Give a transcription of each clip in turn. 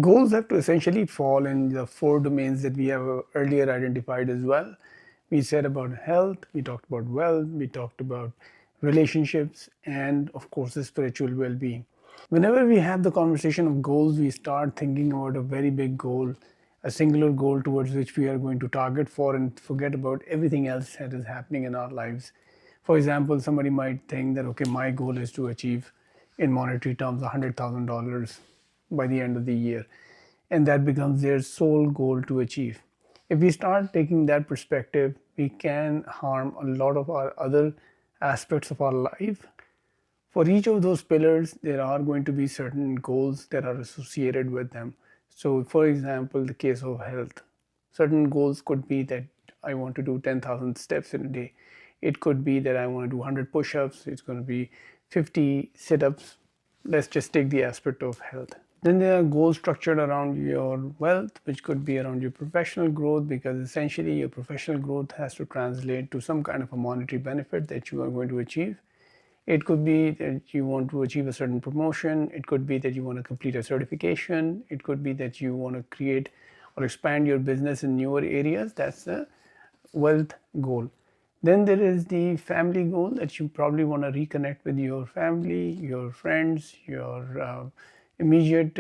Goals have to essentially fall in the four domains that we have earlier identified as well. We said about health, we talked about wealth, we talked about relationships, and of course, the spiritual well being. Whenever we have the conversation of goals, we start thinking about a very big goal, a singular goal towards which we are going to target for and forget about everything else that is happening in our lives. For example, somebody might think that, okay, my goal is to achieve in monetary terms $100,000 by the end of the year. And that becomes their sole goal to achieve. If we start taking that perspective, we can harm a lot of our other aspects of our life. For each of those pillars, there are going to be certain goals that are associated with them. So, for example, the case of health, certain goals could be that I want to do 10,000 steps in a day. It could be that I want to do 100 push ups. It's going to be 50 sit ups. Let's just take the aspect of health. Then there are goals structured around your wealth, which could be around your professional growth, because essentially your professional growth has to translate to some kind of a monetary benefit that you are going to achieve. It could be that you want to achieve a certain promotion. It could be that you want to complete a certification. It could be that you want to create or expand your business in newer areas. That's the wealth goal. Then there is the family goal, that you probably want to reconnect with your family, your friends, your immediate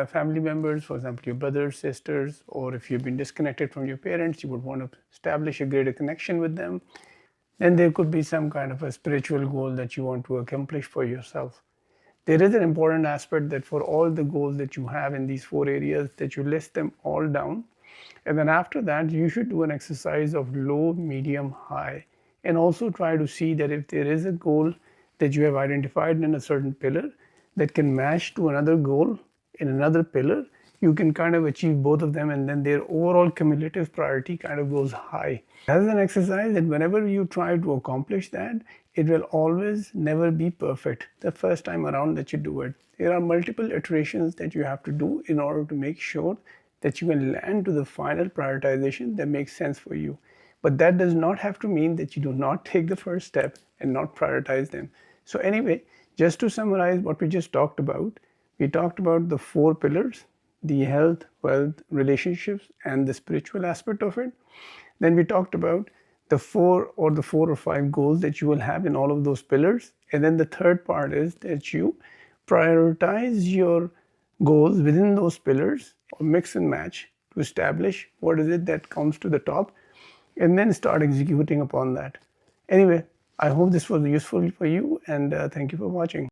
family members, for example, your brothers, sisters, or if you've been disconnected from your parents, you would want to establish a greater connection with them. Then there could be some kind of a spiritual goal that you want to accomplish for yourself. There is an important aspect that for all the goals that you have in these four areas, that you list them all down. And then after that, you should do an exercise of low, medium, high, and also try to see that if there is a goal that you have identified in a certain pillar that can match to another goal in another pillar, you can kind of achieve both of them, and then their overall cumulative priority kind of goes high. As an exercise, that whenever you try to accomplish that, it will always never be perfect the first time around that you do it. There are multiple iterations that you have to do in order to make sure that you can land to the final prioritization that makes sense for you. But that does not have to mean that you do not take the first step and not prioritize them. So, anyway, just to summarize what we just talked about, we talked about the four pillars: the health, wealth, relationships, and the spiritual aspect of it. Then we talked about the four or five goals that you will have in all of those pillars. And then the third part is that you prioritize your goals within those pillars, or mix and match to establish what is it that comes to the top, and then start executing upon that. Anyway, I hope this was useful for you, and thank you for watching.